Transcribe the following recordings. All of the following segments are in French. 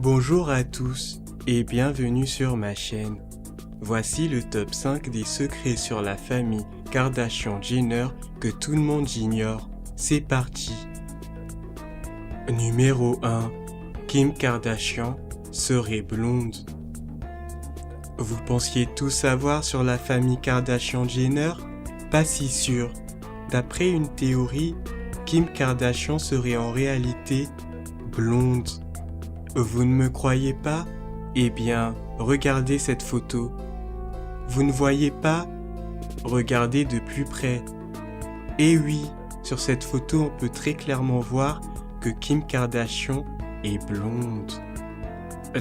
Bonjour à tous et bienvenue sur ma chaîne. Voici le top 5 des secrets sur la famille Kardashian-Jenner que tout le monde ignore. C'est parti. Numéro 1. Kim Kardashian serait blonde. Vous pensiez tout savoir sur la famille Kardashian-Jenner? Pas si sûr. D'après une théorie, Kim Kardashian serait en réalité blonde. Vous ne me croyez pas? Eh bien, regardez cette photo. Vous ne voyez pas? Regardez de plus près. Et oui, sur cette photo, on peut très clairement voir que Kim Kardashian est blonde.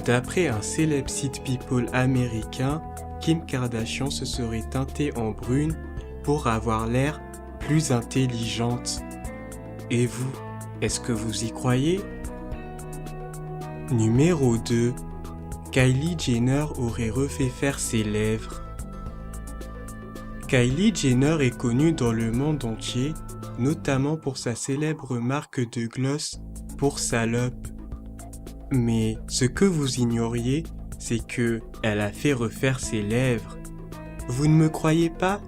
D'après un célèbre site People américain, Kim Kardashian se serait teintée en brune pour avoir l'air plus intelligente. Et vous, est-ce que vous y croyez? Numéro 2. Kylie Jenner aurait refait faire ses lèvres. Kylie Jenner est connue dans le monde entier, notamment pour sa célèbre marque de gloss pour salope. Mais ce que vous ignoriez, c'est que elle a fait refaire ses lèvres. Vous ne me croyez pas?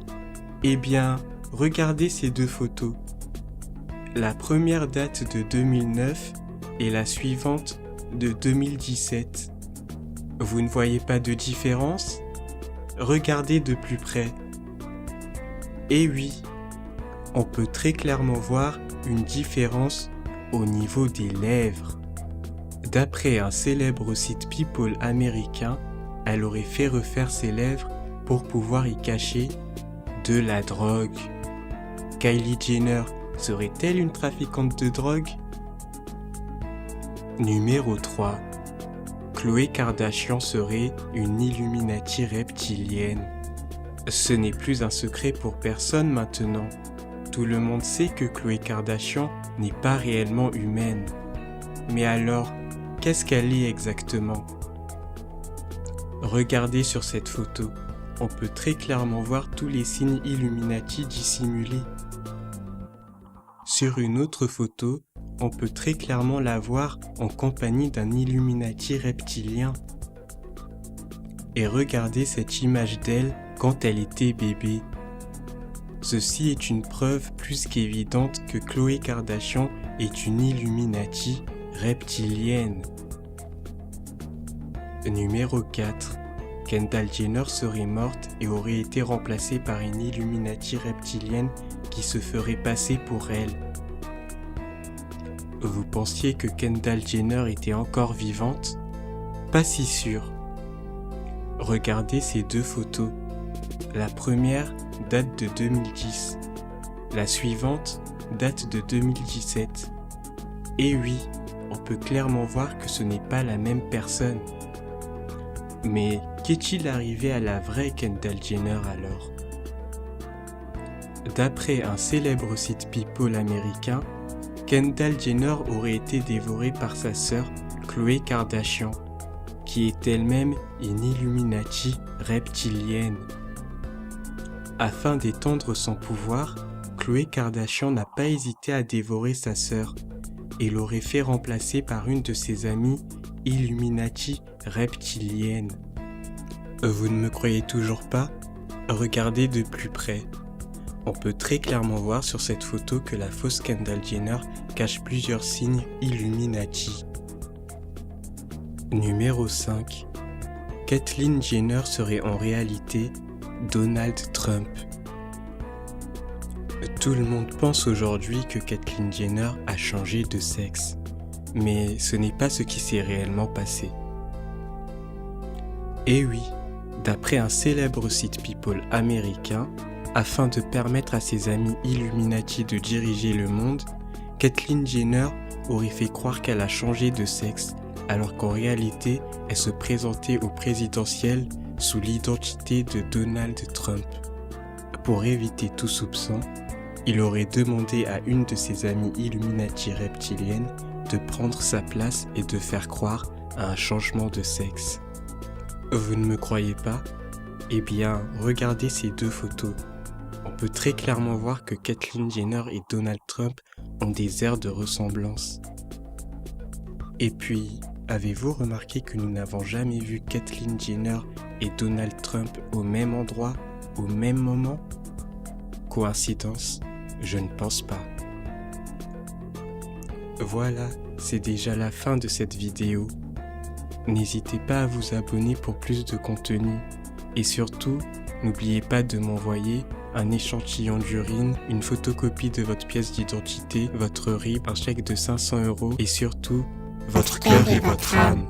Eh bien, regardez ces deux photos. La première date de 2009 et la suivante de 2017. Vous ne voyez pas de différence? Regardez de plus près. Et oui, on peut très clairement voir une différence au niveau des lèvres. D'après un célèbre site People américain, elle aurait fait refaire ses lèvres pour pouvoir y cacher de la drogue. Kylie Jenner serait-elle une trafiquante de drogue? Numéro 3. Khloé Kardashian serait une Illuminati reptilienne. Ce n'est plus un secret pour personne maintenant. Tout le monde sait que Khloé Kardashian n'est pas réellement humaine. Mais alors, qu'est-ce qu'elle est exactement? Regardez sur cette photo. On peut très clairement voir tous les signes Illuminati dissimulés. Sur une autre photo, on peut très clairement la voir en compagnie d'un Illuminati reptilien. Et regardez cette image d'elle quand elle était bébé. Ceci est une preuve plus qu'évidente que Khloé Kardashian est une Illuminati reptilienne. Numéro 4. Kendall Jenner serait morte et aurait été remplacée par une Illuminati reptilienne qui se ferait passer pour elle. Vous pensiez que Kendall Jenner était encore vivante? Pas si sûr. Regardez ces deux photos. La première date de 2010. La suivante date de 2017. Et oui, on peut clairement voir que ce n'est pas la même personne. Mais qu'est-il arrivé à la vraie Kendall Jenner alors? D'après un célèbre site People américain, Kendall Jenner aurait été dévorée par sa sœur Khloé Kardashian, qui est elle-même une Illuminati reptilienne. Afin d'étendre son pouvoir, Khloé Kardashian n'a pas hésité à dévorer sa sœur et l'aurait fait remplacer par une de ses amies Illuminati reptilienne. Vous ne me croyez toujours pas? Regardez de plus près. On peut très clairement voir sur cette photo que la fausse Kendall Jenner cache plusieurs signes Illuminati. Numéro 5. Caitlyn Jenner serait en réalité Donald Trump. Tout le monde pense aujourd'hui que Caitlyn Jenner a changé de sexe, mais ce n'est pas ce qui s'est réellement passé. Et oui, d'après un célèbre site People américain, afin de permettre à ses amis Illuminati de diriger le monde, Caitlyn Jenner aurait fait croire qu'elle a changé de sexe, alors qu'en réalité, elle se présentait au présidentiel sous l'identité de Donald Trump. Pour éviter tout soupçon, il aurait demandé à une de ses amies Illuminati reptiliennes de prendre sa place et de faire croire à un changement de sexe. Vous ne me croyez pas? Eh bien, regardez ces deux photos. On peut très clairement voir que Caitlyn Jenner et Donald Trump ont des airs de ressemblance. Et puis, Avez-vous remarqué que nous n'avons jamais vu Caitlyn Jenner et Donald Trump au même endroit, au même moment? Coïncidence? Je ne pense pas. Voilà, c'est déjà la fin de cette vidéo. N'hésitez pas à vous abonner pour plus de contenu. Et surtout, n'oubliez pas de m'envoyer un échantillon d'urine, une photocopie de votre pièce d'identité, votre RIB, un chèque de 500 € et surtout, votre cœur et votre âme.